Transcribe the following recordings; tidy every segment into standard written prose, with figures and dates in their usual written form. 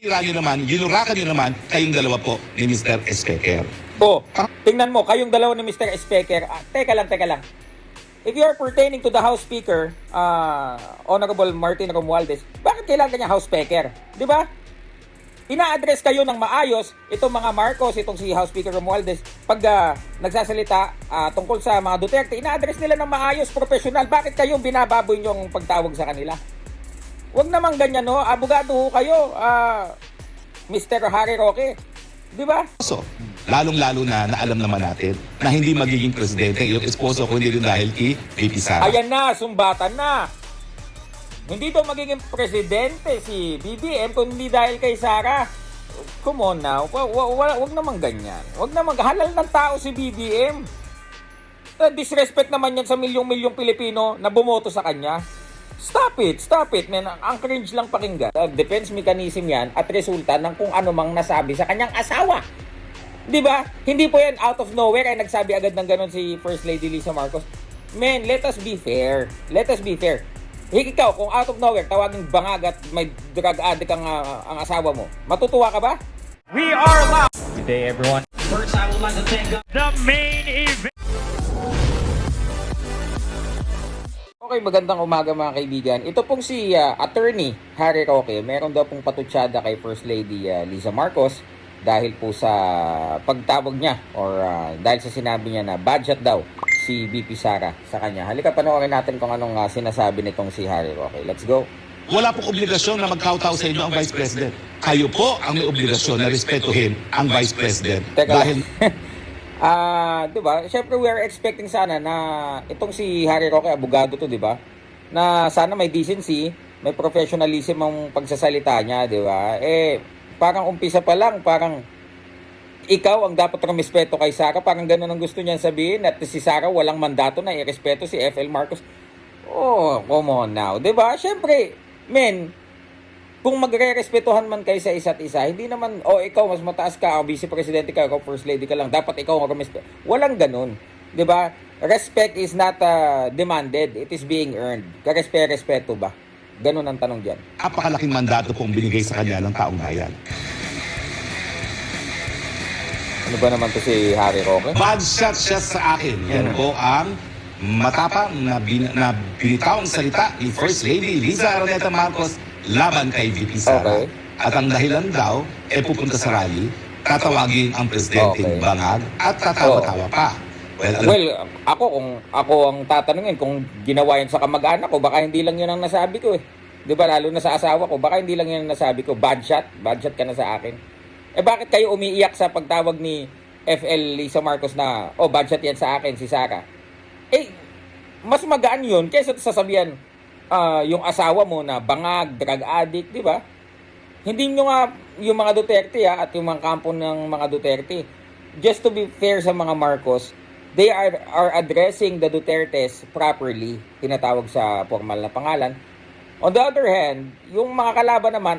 Tira nyo naman, ginurakan nyo naman kayong dalawa po ni Mr. Speaker. Oh, tingnan mo, kayong dalawa ni Mr. Speaker. Teka lang. If you are pertaining to the House Speaker, Honorable Martin Romualdez, bakit kailangan niya House Speaker? Di ba? Ina-address kayo ng maayos itong mga Marcos, itong si House Speaker Romualdez, pag nagsasalita tungkol sa mga Duterte, ina-address nila ng maayos, professional. Bakit kayong binababoy niyong pagtawag sa kanila? Huwag naman ganyan, no? Abogado ho kayo, Mr. Harry Roque. Di ba? So, lalong-lalo na alam naman natin na hindi magiging presidente yung esposo ko, hindi rin dahil kay VP Sara. Ayan na, sumbatan na. Hindi daw magiging presidente si BBM kung hindi dahil kay Sara. Come on now. Wag naman ganyan. Wag naman. Halal ng tao si BBM. Disrespect naman yan sa milyong-milyong Pilipino na bumoto sa kanya. Stop it, man. Ang cringe lang pakinggan. Defense mechanism yan at resulta ng kung ano mang nasabi sa kanyang asawa. Di ba? Hindi po yan out of nowhere ay nagsabi agad ng ganun si First Lady Lisa Marcos. Man, let us be fair. Ikaw, kung out of nowhere, tawaging bangag at may drug addict ang asawa mo, matutuwa ka ba? We are live. Good day, everyone. First, I would like to thank the main event. Okay, magandang umaga mga kaibigan. Ito pong si Attorney Harry Roque. Meron daw pong patutsada kay First Lady Lisa Marcos dahil po sa pagtawag niya or dahil sa sinabi niya na budget daw si VP Sara sa kanya. Halika, panoorin natin kung anong sinasabi nitong si Harry Roque. Let's go. Wala pong obligasyon na magkawtaw sa inyo ang Vice President. Kayo po ang may obligasyon na respetuhin ang Vice President. Teka Dahil diba? Siyempre, we are expecting sana na itong si Harry Roque, abogado to, diba? Na sana may decency, may professionalism ang pagsasalita niya, diba? Parang umpisa pa lang, parang ikaw ang dapat rumispeto kay Sara. Parang ganun ang gusto niyan sabihin. At si Sara walang mandato na irespeto si FL Marcos. Oh, come on now. Diba? Siyempre, men, kung magre-respetuhan man kayo sa isa't isa, hindi naman, ikaw mas mataas ka, vice presidente ka, ikaw first lady ka lang, dapat ikaw ang rumispeto. Walang ganun. Diba? Respect is not demanded. It is being earned. Karespeto ba? Ganun ang tanong dyan. napakalaking mandato pong binigay sa kanya ng taong bayan. Ano ba naman to si Harry Roque? Bad shot siya sa akin. Yan po ang matapang na binitawang salita ni First Lady Liza Araneta Marcos laban kay VP Sara. Okay. At ang dahilan daw, pupunta sa rally, tatawagin ang presidenteng Okay. bangag at tatawa-tawa pa. Well, ako ang tatanungin kung ginawa yan sa kamag-anak ko, baka hindi lang yun ang nasabi ko eh. 'Di ba, lalo na sa asawa ko, baka hindi lang yun ang nasabi ko. Bad shot ka na sa akin. Bakit kayo umiiyak sa pagtawag ni FL Lisa Marcos na, bad shot yan sa akin, si Sara? Mas magaan yun kaysa sasabihan yung asawa mo na bangag, drug addict, di ba? Hindi nyo nga yung mga Duterte at yung mga kampo ng mga Duterte. Just to be fair sa mga Marcos, they are addressing the Dutertes properly, tinatawag sa formal na pangalan. On the other hand, yung mga kalaban naman,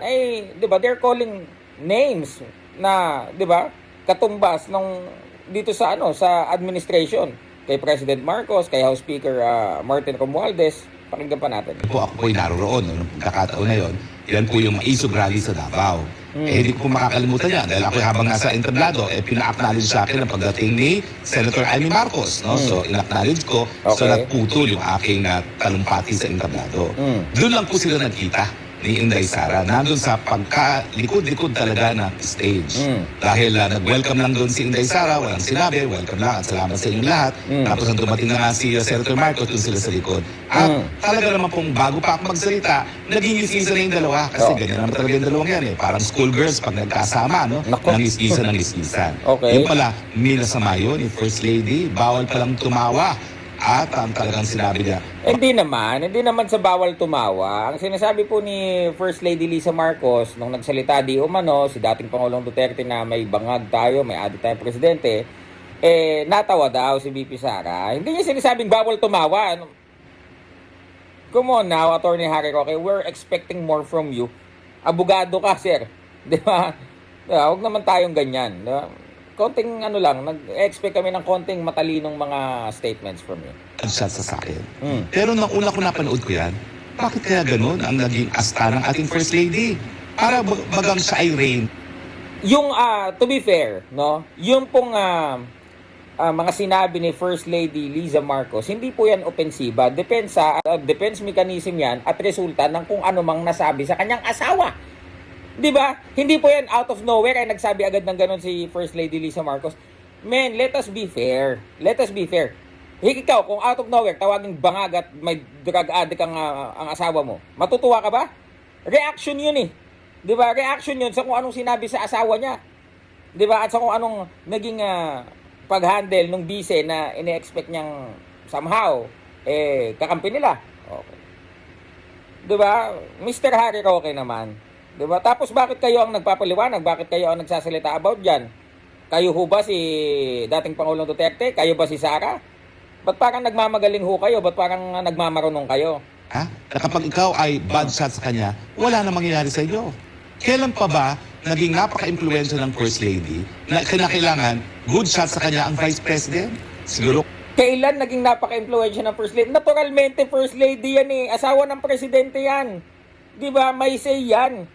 di ba, they're calling names na, di ba, katumbas nung dito sa sa administration kay President Marcos, kay House Speaker Martin Romualdez. Pakinggan pa natin. ako po'y naroon noong pagkakataon na yon. Yan po yung maisog rally sa Davao. Hindi ko po makakalimutan yan dahil ako habang nasa entablado, pina-acknowledge sa akin ang pagdating ni Senator Amy Marcos. No? So, in-acknowledge ko. So, Okay. nagputol yung aking talumpati sa entablado. Doon lang po sila nagkita ni Inday Sara. Nandun sa pagka-likod-likod talaga ng stage. Dahil nag-welcome lang doon si Inday Sara, walang sinabi, welcome lang at salamat sa inyong lahat. Tapos nang dumating na nga si Senator Marcos, doon sila sa likod. At talaga naman pong bago pa ako magsalita, naging isa na yung dalawa. Kasi ganyan naman talaga yung dalawang yan eh. Parang schoolgirls pag nagkasama, no? Nako. Nangis-isan. Okay. Yung pala, minasama yun ni First Lady, bawal palang tumawa. At ang talagang sinabi niya, Hindi naman sa bawal tumawa. Ang sinasabi po ni First Lady Lisa Marcos nung nagsalita di umano si dating Pangulong Duterte na may bangag tayo, may adik tayong presidente, natawa daw si VP Sara. Hindi niya sinasabing bawal tumawa. Come on now, Attorney Harry Roque, we're expecting more from you. Abogado ka, sir. Di ba? Huwag naman tayong ganyan. Di ba? Konting lang, nag-expect kami ng konting matalinong mga statements from you. shot sa akin. Pero nung una ko napanood ko yan, bakit kaya ganun ang naging asta ng ating First Lady? para bagang siya ay rain. Yung, to be fair, no? Yung pong mga sinabi ni First Lady Liza Marcos, hindi po yan opensiba. Defense mechanism yan at resulta ng kung ano mang nasabi sa kanyang asawa. Di ba? Hindi po yan out of nowhere ay nagsabi agad ng ganun si First Lady Liza Marcos. Men, let us be fair. Let us be fair. Ikaw, kung out of nowhere, tawaging bangag at may drug addict ang asawa mo, matutuwa ka ba? Reaction yun eh. Di ba? Reaction yun sa kung anong sinabi sa asawa niya. Di ba? At sa kung anong naging pag-handle nung bise na ine-expect niyang somehow, kakampi nila. Okay. Di ba? Mr. Harry Roque naman. Di ba? Tapos bakit kayo ang nagpapaliwanag? Bakit kayo ang nagsasalita about dyan? Kayo ho ba si dating Pangulong Duterte? Kayo ba si Sara? Ba't parang nagmamagaling ho kayo? Ba't parang nagmamarunong kayo? Ha? Na kapag ikaw ay bad shot sa kanya, wala na mangyayari sa iyo. Kailan pa ba naging napaka-influential ng First Lady na kinakailangan good shot sa kanya ang Vice President? Siguro Kailan naging napaka-influensya ng First Lady? Naturalmente, First Lady yan eh. Asawa ng Presidente yan. Di ba? May say yan.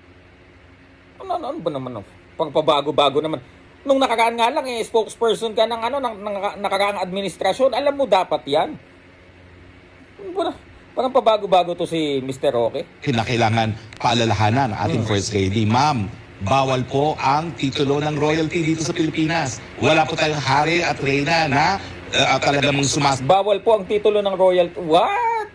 Ano ba naman? Pagpabago-bago naman. Nung nakaraan nga lang spokesperson ka ng ng nakaraang administrasyon, alam mo dapat yan. Parang pabago-bago to si Mr. Roque. kinakailangan paalalahanan ng ating First Lady, Ma'am, bawal po ang titulo ng royalty dito sa Pilipinas. Wala po tayong hari at reyna na talagang Bawal po ang titulo ng royalty. What?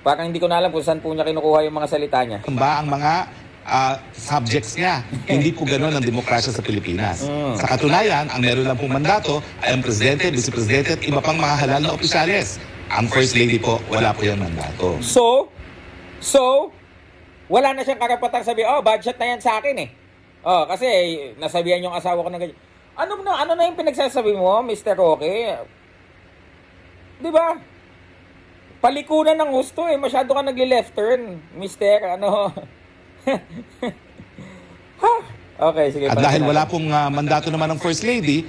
Parang hindi ko na alam kung saan po niya kinukuha yung mga salita niya. ba ang mga subjects niya. Hindi po gano'n ang demokrasya sa Pilipinas. Sa katunayan, ang meron lang pong mandato ay ang presidente, vice-presidente at iba pang mga halal na opisyales. Ang First Lady po, wala po yung mandato. So, wala na siyang karapatang sabi, budget na yan sa akin eh. Kasi nasabihan yung asawa ko na ganyan. Ano na yung pinagsasabi mo, Mr. Roque? Di ba? Palikunan ng gusto eh. Masyado ka nagli-left turn, Mr. Okay, sige. At dahil wala pong mandato naman ng First Lady,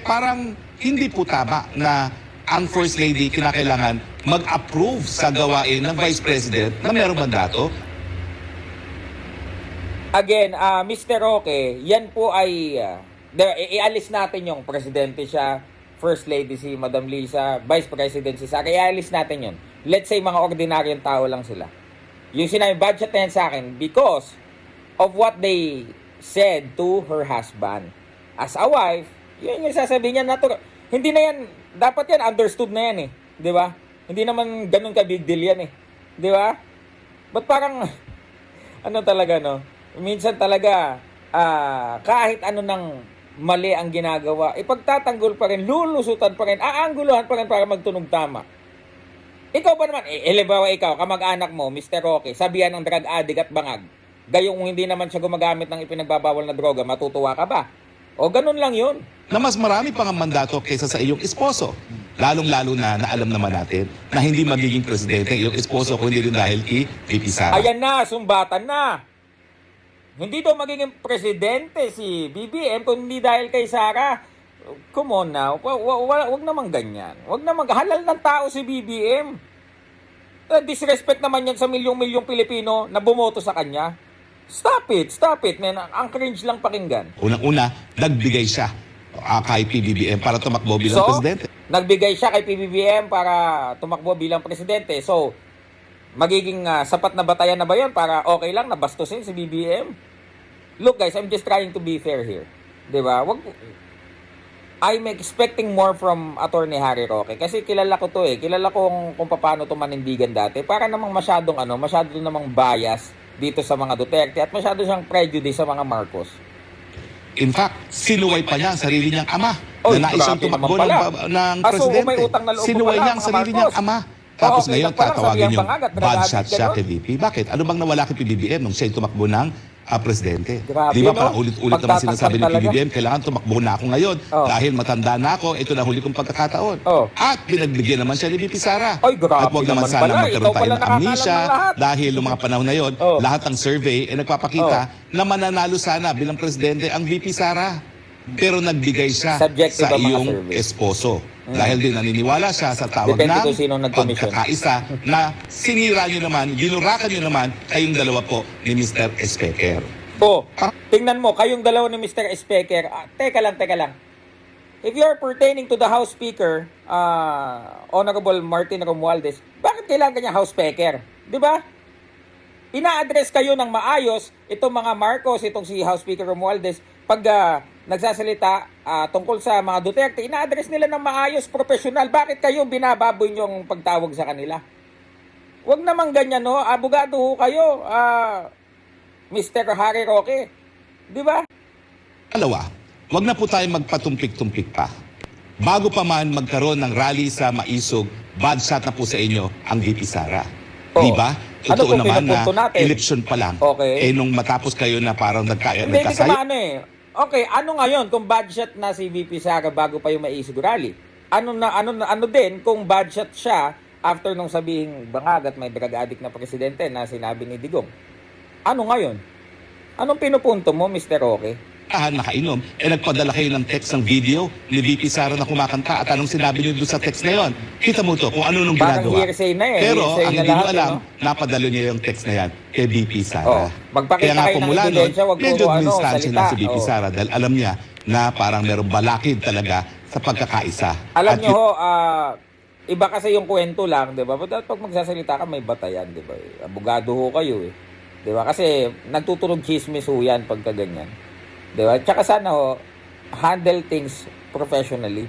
parang hindi po tama na ang First Lady kinakailangan mag-approve sa gawain ng Vice President na mayroong mandato. Again, Mr. Roque, yan po ay ialis natin yung presidente siya, First Lady si Madam Liza, Vice President si Sara, ialis natin yun. Let's say mga ordinaryong tao lang sila. Yung sinabi, budget na yan sa akin because of what they said to her husband. As a wife, yun yung sasabihin niya, hindi na yan, dapat yan, understood na yan eh. Di ba? Hindi naman ganun ka big deal yan eh. Di ba? Ba't parang, talaga no? Minsan talaga, kahit ano nang mali ang ginagawa, ipagtatanggol pa rin, lulusutan pa rin, aanguluhan pa rin para magtunog tama. Ikaw ba naman, halimbawa ikaw, kamag-anak mo, Mr. Roque, sabihan ng drug addict at bangag, gayong hindi naman siya gumagamit ng ipinagbabawal na droga, matutuwa ka ba? O ganun lang yun. Na mas marami pang mandato kaysa sa iyong esposo. Lalong-lalo na alam naman natin na hindi magiging presidente iyong esposo kundi rin dahil kay VP Sara. Ayan na, sumbatan na. Hindi daw magiging presidente si BBM kung hindi dahil kay Sara. Come on now. Wag naman ganyan. Wag naman. Halal ng tao si BBM. Disrespect naman yan sa milyong-milyong Pilipino na bumoto sa kanya. Stop it, man. Ang cringe lang pakinggan. Unang-una, nagbigay siya kay PBBM para tumakbo bilang presidente. Nagbigay siya kay PBBM para tumakbo bilang presidente. So, magiging sapat na batayan na ba yun para okay lang nabastusin si BBM? Look guys, I'm just trying to be fair here. Diba? I'm expecting more from Attorney Harry Roque kasi kilala ko to eh. Kilala ko kung paano to manindigan dati. Para namang masyado namang bias dito sa mga Duterte at masyado siyang prejudice sa mga Marcos. In fact, sinuway pa niya ang sarili niyang ama na naisang tumakbo ng presidente. Sinuway niya ang sarili niyang ama. Tapos ngayon, tatawagin yung bad shot siya kay VP. Bakit? Ano bang nawala kay PBBM nung siya tumakbo ng presidente? Grabe, Di ba no? parang ulit-ulit naman sinasabi ni talaga. PBBM, kailangan tumakbo na ako ngayon dahil matanda na ako, ito na huli kong pagkakataon. At pinagbigyan naman siya ni VP Sara. Ay, grabe At wag naman naman sana pala. magkaroon Ikaw tayo pala ng amnesia nakakaalam ng lahat. dahil noong mga panahon na yon, lahat ng survey ay nagpapakita na mananalo sana bilang presidente ang VP Sara. Pero nagbigay siya Subjective sa ang mga iyong survey. esposo. Dahil din naniniwala siya sa tawag Depende ng kung sino nag-commission. pagkakaisa na sinira nyo naman, ginurakan nyo naman kayong dalawa po ni Mr. Speaker. Oh, tingnan mo, kayong dalawa ni Mr. Speaker. Teka lang. If you are pertaining to the House Speaker, Honorable Martin Romualdez, bakit kailangan kanya House Speaker? Di ba? Ina-address kayo ng maayos itong mga Marcos, itong si House Speaker Romualdez, pag nagsasalita tungkol sa mga Duterte, ina-address nila ng maayos, professional. Bakit kayo binababoy niyong pagtawag sa kanila? Huwag naman ganyan, no? Abogado ho kayo, Mr. Harry Roque. Di ba? Dalawa, wag na po tayo magpatumpik-tumpik pa. Bago pa man magkaroon ng rally sa Maisog, bad shot na po sa inyo ang VP Sara. Oo. Di ba? Ano Totoo pong naman na pinapunto natin? election pa lang. Okay. Nung matapos kayo na parang Hindi ka nagkasay, maano eh. Okay, ano ngayon kung bad shot na si VP Sara bago pa yung Maisog rally? Ano din kung bad shot siya after nung sabihing bangag at may drug addict na presidente na sinabi ni Digong? Ano ngayon? Anong pinupunto mo, Mr. Roque? nakainom, nagpadala kayo ng text ng video ni VP Sara na kumakanta at anong sinabi niyo doon sa text na yon. Kita mo to kung ano nung Parang ginagawa. hearsay na eh. Pero Hearsay ang na hindi mo lahat, alam, no? napadalo niya yung text na yan kay VP Sara. Oh, magpakita Kaya nga kayo po ng mula nun, ebidensya, wag medyo puro administransya salita. na si VP Oh. Sara dahil alam niya na parang merong balakid talaga sa pagkakaisa. Alam At nyo ho, iba kasi yung kwento lang, di ba? But pag magsasalita ka, may batayan, di ba? Abogado ho kayo eh. Di ba? Kasi nagtutunog chismis ho yan pagka ganyan. Di ba? Tsaka sana ho, handle things professionally.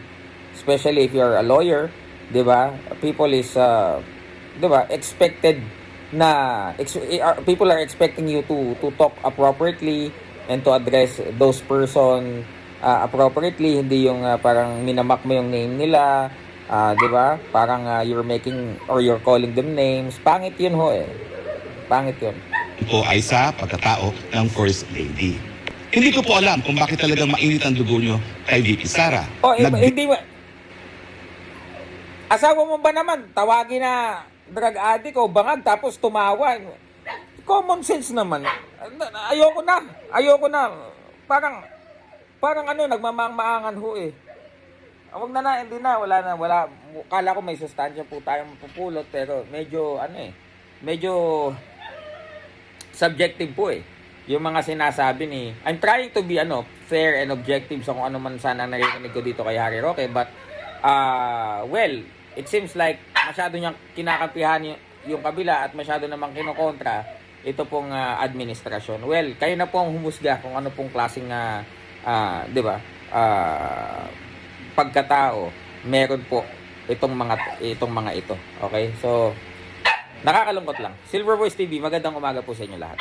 Especially if you're a lawyer, di ba? People is, di ba, expected na, people are expecting you to talk appropriately and to address those person appropriately, hindi yung parang minamak mo yung name nila, 'di ba? Parang you're making or you're calling them names. Pangit 'yun ho eh. Pangit 'yun. po ay sa pagkatao ng First Lady. Hindi ko po alam kung bakit talagang mainit ang dugo nyo kay VP Sara. Oh, hindi mo asawa mo ba naman tawagin na drug addict o bangag tapos tumawa? Common sense naman. Ayoko na. Parang ano, nagmamang-maangan ho eh. Hindi na, wala. Kala ko may sustansya po tayong pupulot, pero medyo subjective po eh. Yung mga sinasabi ni, I'm trying to be fair and objective sa kung ano man sana narinig ko dito kay Harry Roque, but well, it seems like masyado niyang kinakampihan yung kabila at masyado namang kinokontra ito pong administrasyon. Well, kayo na po ang humusga kung ano pong klaseng 'di ba? Pagkatao meron po itong mga ito. Okay? So nakakalungkot lang. Silver Voice TV, magandang umaga po sa inyo lahat.